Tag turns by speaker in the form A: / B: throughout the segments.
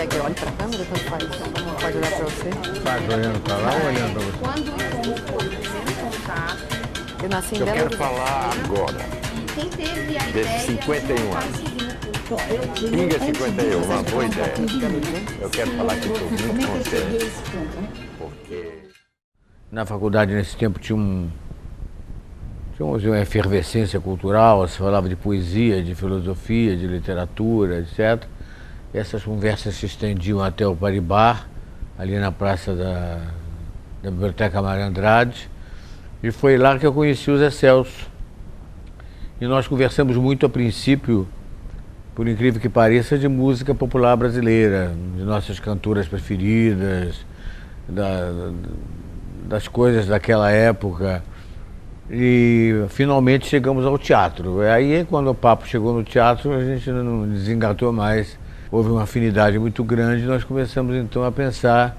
A: quer que eu olhe pra câmera? Tanto faz. Pode olhar pra você.
B: Faz olhando pra lá ou olhando pra você?
C: Quando fomos por primeiro contato,
A: Eu nasci em
D: Eu
A: Belo
D: quero
A: Horizonte.
D: falar agora,
C: quem teve a
D: desses
C: ideia
D: 51 anos. Pinga 51, uma boa ideia. Eu quero falar que estou muito contente, porque
B: Na faculdade, nesse tempo, tínhamos uma efervescência cultural, se falava de poesia, de filosofia, de literatura, etc. E essas conversas se estendiam até o Paribar, ali na praça da Biblioteca Mário Andrade, e foi lá que eu conheci o Zé Celso. E nós conversamos muito a princípio, por incrível que pareça, de música popular brasileira, de nossas cantoras preferidas, das coisas daquela época. E finalmente chegamos ao teatro. Aí, quando o papo chegou no teatro, a gente não desengatou mais. Houve uma afinidade muito grande e nós começamos então a pensar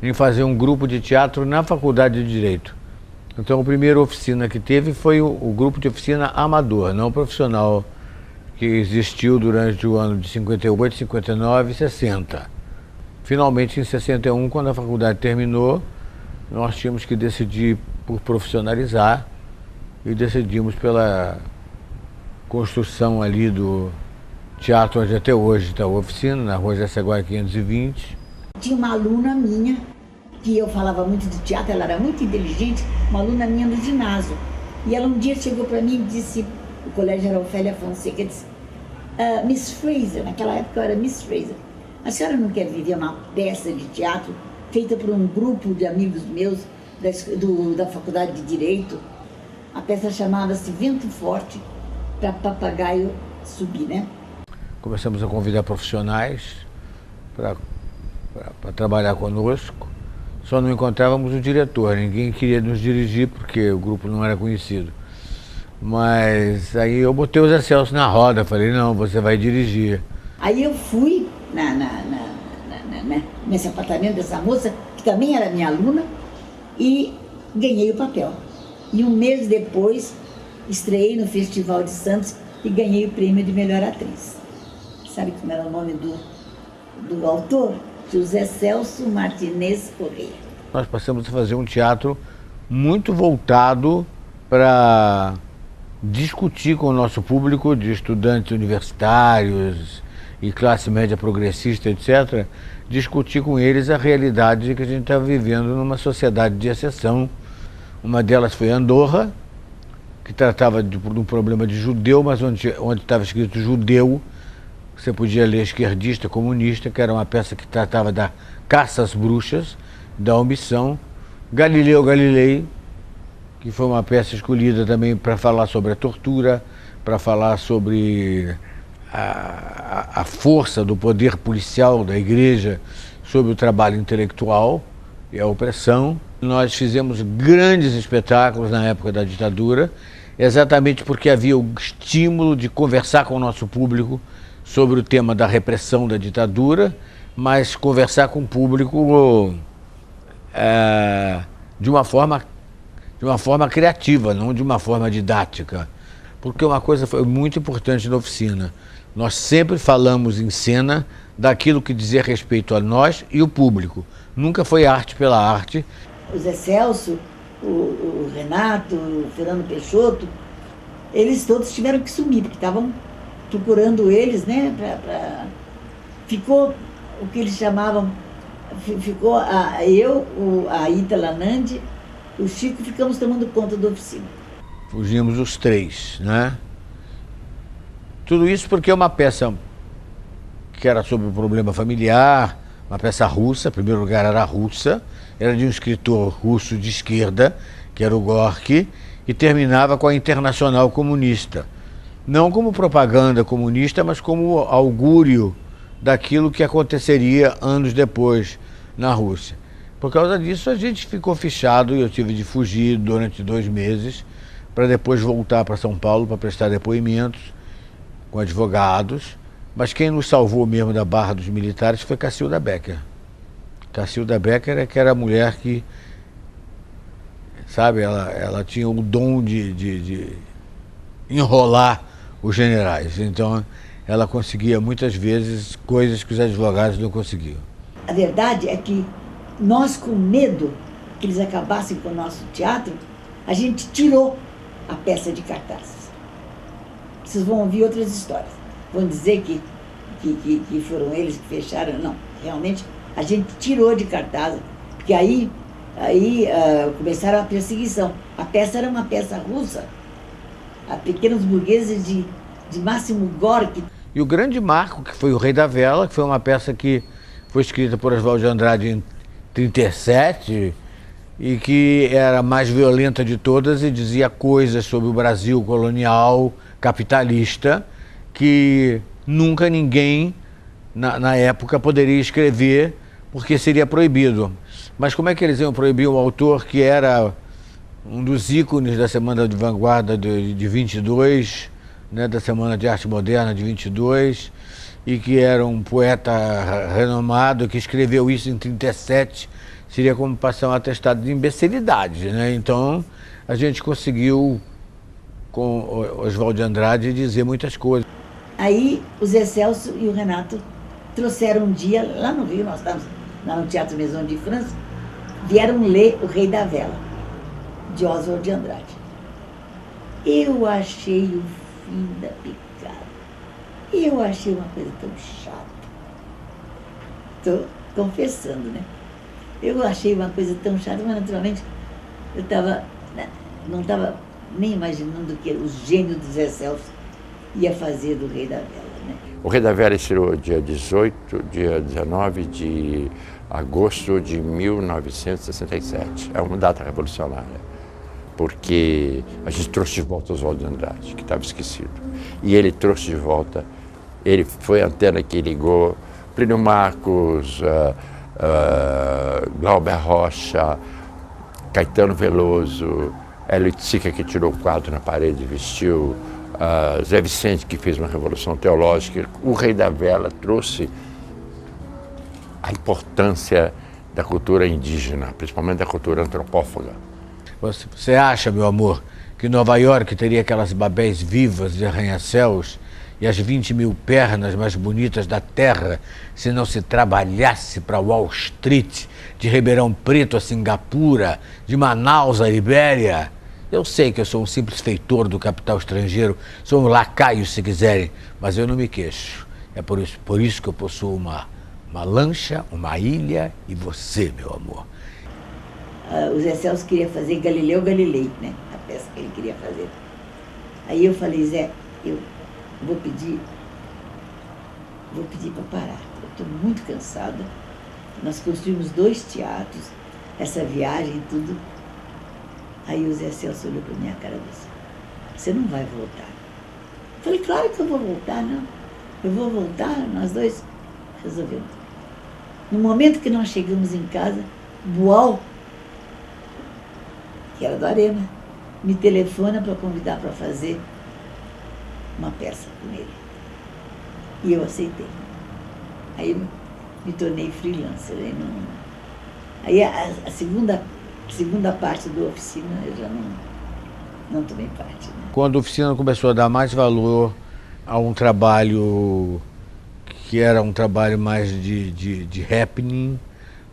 B: em fazer um grupo de teatro na Faculdade de Direito. Então a primeira oficina que teve foi o grupo de oficina amador, não profissional, que existiu durante o ano de 58, 59 e 60. Finalmente, em 61, quando a faculdade terminou, nós tínhamos que decidir por profissionalizar e decidimos pela construção ali do teatro onde até hoje está a oficina, na Rua Jaceguai 520.
E: Tinha uma aluna minha, que eu falava muito de teatro, ela era muito inteligente, uma aluna minha no ginásio. E ela um dia chegou para mim e disse, o colégio era Ofélia Fonseca, disse, Miss Fraser, naquela época eu era Miss Fraser, a senhora não quer viver uma peça de teatro feita por um grupo de amigos meus da Faculdade de Direito? A peça chamava-se Vento Forte para Papagaio Subir, né?
B: Começamos a convidar profissionais para trabalhar conosco. Só não encontrávamos o diretor, ninguém queria nos dirigir porque o grupo não era conhecido. Mas aí eu botei o Zé Celso na roda, falei, não, você vai dirigir.
E: Aí eu fui nesse apartamento dessa moça, que também era minha aluna, e ganhei o papel. E um mês depois, estreei no Festival de Santos e ganhei o prêmio de melhor atriz. Sabe como era o nome do autor? José Celso Martinez Correia.
B: Nós passamos a fazer um teatro muito voltado para discutir com o nosso público de estudantes universitários e classe média progressista, etc., discutir com eles a realidade que a gente estava vivendo numa sociedade de exceção. Uma delas foi Andorra, que tratava de um problema de judeu, mas onde estava escrito judeu, você podia ler esquerdista, comunista, que era uma peça que tratava da caça às bruxas, da omissão. Galileu Galilei, que foi uma peça escolhida também para falar sobre a tortura, para falar sobre a força do poder policial da igreja sobre o trabalho intelectual e a opressão. Nós fizemos grandes espetáculos na época da ditadura, exatamente porque havia o estímulo de conversar com o nosso público sobre o tema da repressão da ditadura, mas conversar com o público de uma forma criativa, não de uma forma didática. Porque uma coisa foi muito importante na oficina, nós sempre falamos em cena daquilo que dizia respeito a nós e o público. Nunca foi arte pela arte.
E: O Zé Celso, o Renato, o Fernando Peixoto, eles todos tiveram que sumir, porque estavam procurando eles, né? Ficou o que eles chamavam, ficou a Ítala Nandi, o Chico, ficamos tomando conta da oficina.
B: Fugimos os três, né? Tudo isso porque é uma peça que era sobre o problema familiar, uma peça russa, em primeiro lugar era russa, era de um escritor russo de esquerda, que era o Gorky, e terminava com a Internacional Comunista. Não como propaganda comunista, mas como augúrio daquilo que aconteceria anos depois na Rússia. Por causa disso a gente ficou fichado e eu tive de fugir durante 2 meses para depois voltar para São Paulo para prestar depoimentos com advogados, mas quem nos salvou mesmo da barra dos militares foi Cacilda Becker. Cacilda Becker é que era a mulher que, sabe, ela tinha o dom de enrolar os generais. Então ela conseguia muitas vezes coisas que os advogados não conseguiam.
E: A verdade é que nós, com medo que eles acabassem com o nosso teatro, a gente tirou a peça de cartaz. Vocês vão ouvir outras histórias. Vão dizer que foram eles que fecharam. Não, realmente a gente tirou de cartaz, porque aí começaram a perseguição. A peça era uma peça russa, a Pequenos Burgueses de Máximo Gorki.
B: E o grande marco, que foi O Rei da Vela, que foi uma peça que foi escrita por Oswald de Andrade em 1937 e que era a mais violenta de todas e dizia coisas sobre o Brasil colonial, capitalista, que nunca ninguém na época poderia escrever porque seria proibido. Mas como é que eles iam proibir um autor que era um dos ícones da Semana de Vanguarda de 22, né, da Semana de Arte Moderna de 22, e que era um poeta renomado, que escreveu isso em 37, seria como passar um atestado de imbecilidade, né? Então, a gente conseguiu, com Oswald de Andrade, dizer muitas coisas.
E: Aí, o Zé Celso e o Renato trouxeram um dia, lá no Rio, nós estávamos lá no Teatro Maison de France, vieram ler O Rei da Vela, de Oswald de Andrade. Eu achei o fim da picada. Eu achei uma coisa tão chata. Estou confessando, né? Eu achei uma coisa tão chata, mas naturalmente eu não estava nem imaginando que o gênio do Zé Celso ia fazer do Rei da Vela, né?
D: O Rei da Vela estreou dia 19 de agosto de 1967. É uma data revolucionária, porque a gente trouxe de volta Oswald de Andrade, que estava esquecido. E ele trouxe de volta, ele foi a antena que ligou Plínio Marcos, Glauber Rocha, Caetano Veloso, Hélio Sica, que tirou o quadro na parede e vestiu, Zé Vicente, que fez uma revolução teológica. O Rei da Vela trouxe a importância da cultura indígena, principalmente da cultura antropófaga.
B: Você acha, meu amor, que Nova York teria aquelas babéis vivas de arranha-céus e as 20 mil pernas mais bonitas da terra se não se trabalhasse para Wall Street, de Ribeirão Preto a Singapura, de Manaus a Libéria? Eu sei que eu sou um simples feitor do capital estrangeiro, sou um lacaio se quiserem, mas eu não me queixo. É por isso que eu possuo uma lancha, uma ilha e você, meu amor.
E: O Zé Celso queria fazer Galileu Galilei, né? A peça que ele queria fazer. Aí eu falei, Zé, eu vou pedir para parar. Eu estou muito cansada. Nós construímos 2 teatros, essa viagem e tudo. Aí o Zé Celso olhou para minha cara e disse, você não vai voltar. Eu falei, claro que eu vou voltar, não. Eu vou voltar, nós dois resolvemos. No momento que nós chegamos em casa, Boal, que era da Arena, me telefona para convidar para fazer uma peça com ele. E eu aceitei. Aí me tornei freelancer. Aí a segunda parte da oficina eu já não tomei parte. Né?
B: Quando a oficina começou a dar mais valor a um trabalho que era um trabalho mais de happening,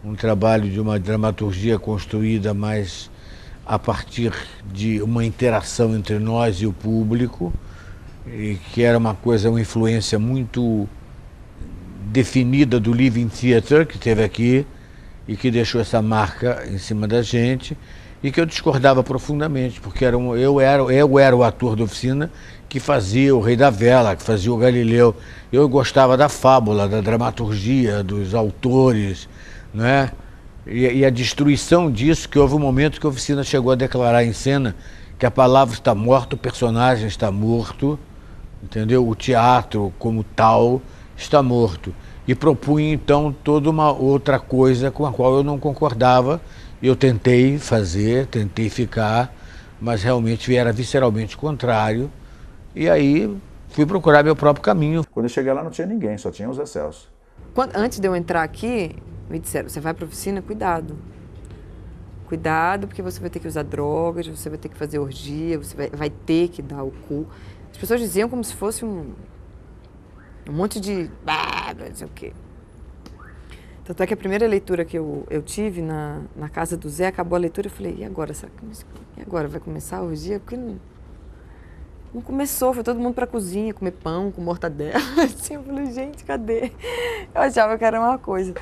B: um trabalho de uma dramaturgia construída mais a partir de uma interação entre nós e o público, e que era uma influência muito definida do Living Theatre, que teve aqui, e que deixou essa marca em cima da gente, e que eu discordava profundamente, porque eu era o ator da oficina que fazia O Rei da Vela, que fazia o Galileu. Eu gostava da fábula, da dramaturgia, dos autores, né? E a destruição disso, que houve um momento que a oficina chegou a declarar em cena que a palavra está morta, o personagem está morto, entendeu? O teatro como tal está morto. E propunha então toda uma outra coisa com a qual eu não concordava. Eu tentei fazer, tentei ficar, mas realmente era visceralmente contrário. E aí fui procurar meu próprio caminho.
F: Quando eu cheguei lá não tinha ninguém, só tinha o Zé Celso.
A: Antes de eu entrar aqui, me disseram, você vai para a oficina, cuidado. Cuidado, porque você vai ter que usar drogas, você vai ter que fazer orgia, você vai ter que dar o cu. As pessoas diziam como se fosse Um monte de... não sei o quê. Tanto é que a primeira leitura que eu tive na casa do Zé, acabou a leitura, eu falei, e agora? E agora? Vai começar o dia? Porque não começou, foi todo mundo pra cozinha, comer pão com mortadela. Assim, eu falei, gente, cadê? Eu achava que era uma coisa.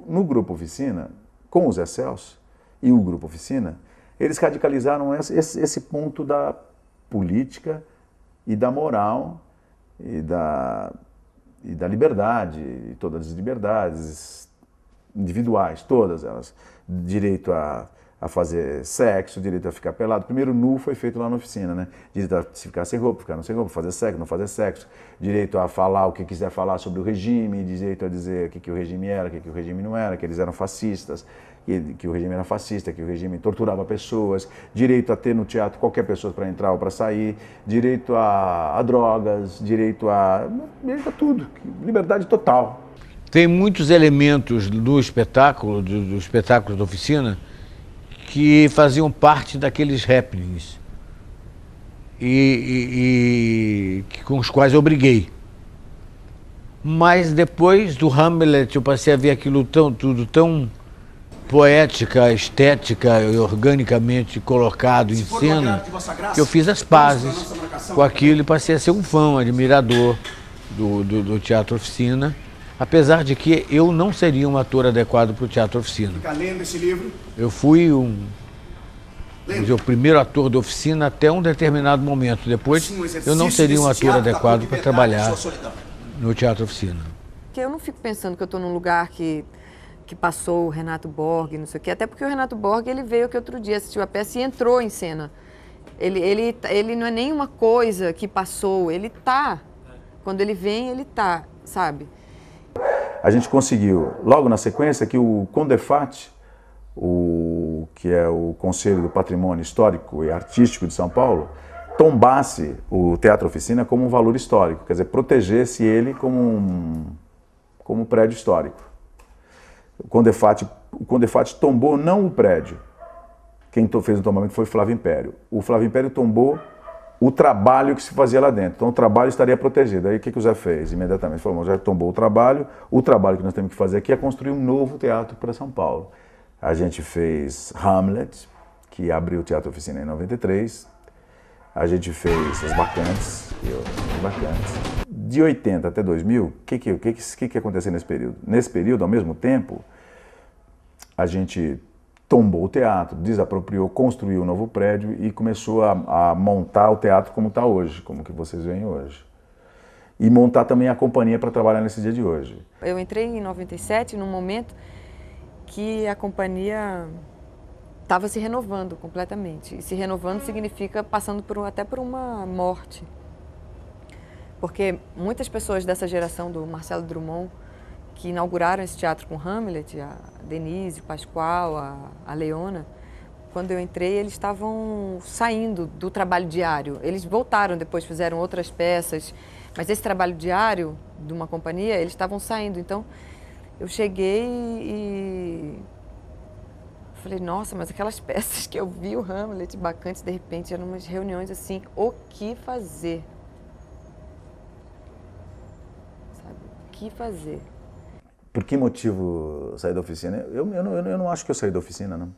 F: No Grupo Oficina, com o Zé Celso e o Grupo Oficina, eles radicalizaram esse ponto da política e da moral e da liberdade, e todas as liberdades individuais, todas elas. Direito a fazer sexo, direito a ficar pelado. Primeiro nu foi feito lá na oficina, né? Direito a ficar sem roupa, ficar não sem roupa, fazer sexo, não fazer sexo. Direito a falar o que quiser falar sobre o regime, direito a dizer o que o regime era, o que o regime não era, que eles eram fascistas, que o regime era fascista, que o regime torturava pessoas. Direito a ter no teatro qualquer pessoa para entrar ou para sair. Direito a drogas, direito a tudo. Liberdade total.
B: Tem muitos elementos do espetáculo, dos espetáculos da oficina, que faziam parte daqueles happenings com os quais eu briguei. Mas depois do Hamlet eu passei a ver aquilo tudo tão poética, estética e organicamente colocado em cena, que eu fiz as pazes com aquilo e passei a ser um fã, um admirador do Teatro Oficina. Apesar de que eu não seria um ator adequado para o Teatro Oficina.
G: Fica lendo esse livro.
B: Eu fui o primeiro ator da oficina até um determinado momento. Depois, eu não seria um ator adequado para trabalhar no Teatro Oficina.
A: Porque eu não fico pensando que eu estou num lugar que passou o Renato Borg, não sei o quê. Até porque o Renato Borg, ele veio aqui outro dia, assistiu a peça e entrou em cena. Ele não é nenhuma coisa que passou, ele tá. Quando ele vem, ele tá, sabe?
F: A gente conseguiu, logo na sequência, que o CONDEFAT, que é o Conselho do Patrimônio Histórico e Artístico de São Paulo, tombasse o Teatro Oficina como um valor histórico, quer dizer, protegesse ele como um prédio histórico. O CONDEFAT tombou não o prédio, quem fez o tombamento foi o Flávio Império. O Flávio Império tombou o trabalho que se fazia lá dentro. Então o trabalho estaria protegido. Aí o que o Zé fez? Imediatamente falou, já tombou o trabalho que nós temos que fazer aqui é construir um novo teatro para São Paulo. A gente fez Hamlet, que abriu o Teatro Oficina em 93. A gente fez As Bacantes, De 80 até 2000, o que aconteceu nesse período? Nesse período, ao mesmo tempo, a gente tombou o teatro, desapropriou, construiu um novo prédio e começou a montar o teatro como está hoje, como que vocês veem hoje. E montar também a companhia para trabalhar nesse dia de hoje.
A: Eu entrei em 97, num momento que a companhia estava se renovando completamente. E se renovando significa passando até por uma morte. Porque muitas pessoas dessa geração do Marcelo Drummond, que inauguraram esse teatro com Hamlet, a Denise, o Pascoal, a Leona, quando eu entrei, eles estavam saindo do trabalho diário. Eles voltaram depois, fizeram outras peças, mas esse trabalho diário de uma companhia, eles estavam saindo. Então, eu cheguei e falei, nossa, mas aquelas peças que eu vi, o Hamlet, Bacantes, de repente, eram umas reuniões assim, o que fazer? Sabe, o que fazer?
F: Por que motivo sair da oficina? Eu não acho que eu saí da oficina, não.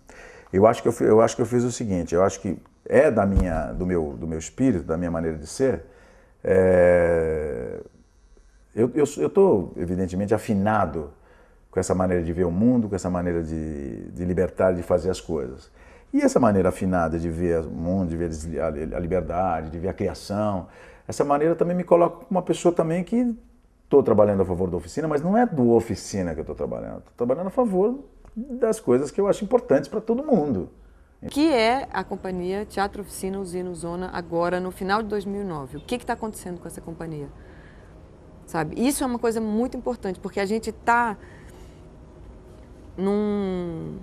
F: Eu acho que eu fiz o seguinte, eu acho que é do meu espírito, da minha maneira de ser. Eu estou, evidentemente, afinado com essa maneira de ver o mundo, com essa maneira de libertar, de fazer as coisas. E essa maneira afinada de ver o mundo, de ver a liberdade, de ver a criação, essa maneira também me coloca como uma pessoa também que estou trabalhando a favor da oficina, mas não é do oficina que eu estou trabalhando a favor das coisas que eu acho importantes para todo mundo.
A: Que é a companhia Teatro Oficina Usina Zona agora no final de 2009? O que está acontecendo com essa companhia? Sabe? Isso é uma coisa muito importante, porque a gente está num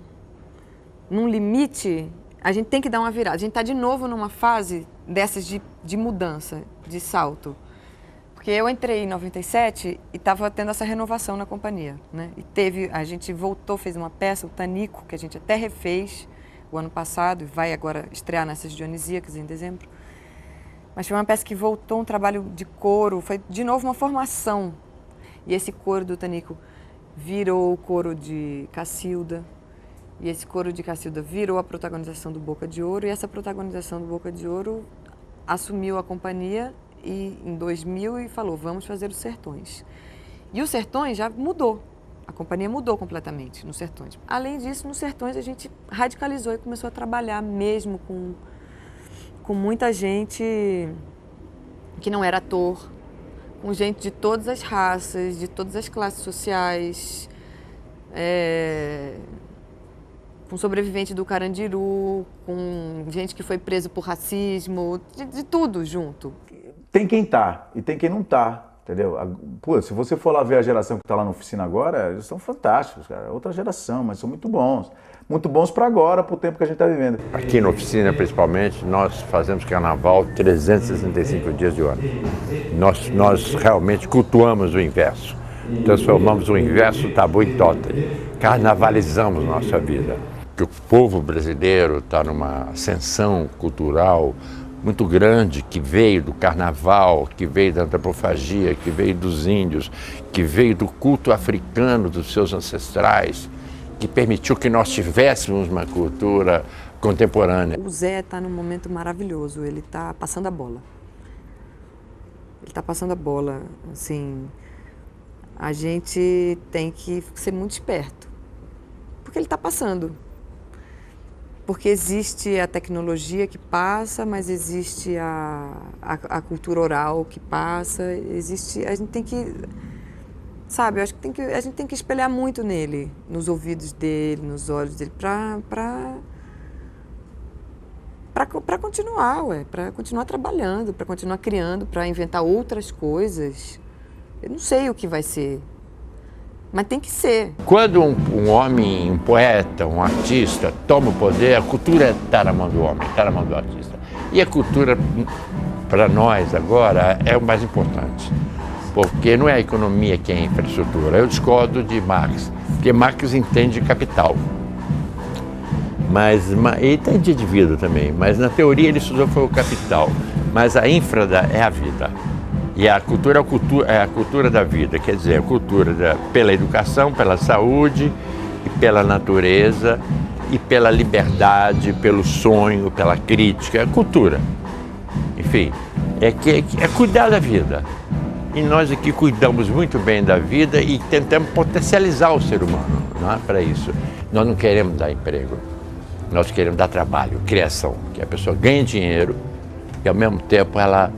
A: limite, a gente tem que dar uma virada. A gente está de novo numa fase dessas de mudança, de salto. Porque eu entrei em 97 e estava tendo essa renovação na companhia, né? E a gente voltou, fez uma peça, o Tanico, que a gente até refez o ano passado e vai agora estrear nessas Dionisíacas em dezembro. Mas foi uma peça que voltou, um trabalho de coro, foi de novo uma formação E esse coro do Tanico virou o coro de Cacilda. E esse coro de Cacilda virou a protagonização do Boca de Ouro. E essa protagonização do Boca de Ouro assumiu a companhia em 2000 e falou, vamos fazer os Sertões. E os Sertões já mudou. A companhia mudou completamente nos Sertões. Além disso, nos Sertões a gente radicalizou e começou a trabalhar mesmo com muita gente que não era ator, com gente de todas as raças, de todas as classes sociais, com sobrevivente do Carandiru, com gente que foi preso por racismo, de tudo junto.
F: Tem quem tá e tem quem não tá. Entendeu? Pô, se você for lá ver a geração que está lá na oficina agora, eles são fantásticos, cara. Outra geração, mas são muito bons. Muito bons para agora, para o tempo que a gente está vivendo.
D: Aqui na oficina, principalmente, nós fazemos carnaval 365 dias do ano. Nós realmente cultuamos o inverso. Transformamos o inverso tabu em totem. Carnavalizamos nossa vida. Que o povo brasileiro está numa ascensão cultural muito grande, que veio do carnaval, que veio da antropofagia, que veio dos índios, que veio do culto africano dos seus ancestrais, que permitiu que nós tivéssemos uma cultura contemporânea.
A: O Zé está num momento maravilhoso, ele está passando a bola. Ele está passando a bola, assim, a gente tem que ser muito esperto, porque ele está passando. Porque existe a tecnologia que passa, mas existe a cultura oral que passa, existe, a gente tem que, sabe, eu acho que a gente tem que espelhar muito nele, nos ouvidos dele, nos olhos dele, para continuar, para continuar trabalhando, para continuar criando, para inventar outras coisas. Eu não sei o que vai ser. Mas tem que ser.
D: Quando um homem, um poeta, um artista toma o poder, a cultura está na mão do homem, está na mão do artista. E a cultura, para nós agora, é o mais importante. Porque não é a economia que é a infraestrutura. Eu discordo de Marx, porque Marx entende capital. E entende de vida também, mas na teoria ele estudou foi o capital. Mas a infra é a vida. E a cultura é a cultura da vida, quer dizer, a cultura pela educação, pela saúde, e pela natureza, e pela liberdade, pelo sonho, pela crítica, é cultura. Enfim, é cuidar da vida. E nós aqui cuidamos muito bem da vida e tentamos potencializar o ser humano, não é para isso. Nós não queremos dar emprego, nós queremos dar trabalho, criação, que a pessoa ganhe dinheiro e ao mesmo tempo ela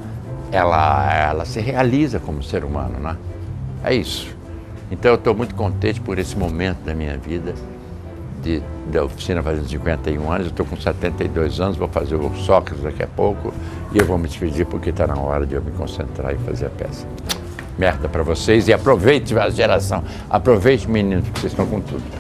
D: se realiza como ser humano, né? É isso. Então eu estou muito contente por esse momento da minha vida, da oficina fazendo 51 anos, eu estou com 72 anos, vou fazer o Sócrates daqui a pouco e eu vou me despedir porque está na hora de eu me concentrar e fazer a peça. Merda para vocês e aproveite a geração, aproveite meninos, porque vocês estão com tudo.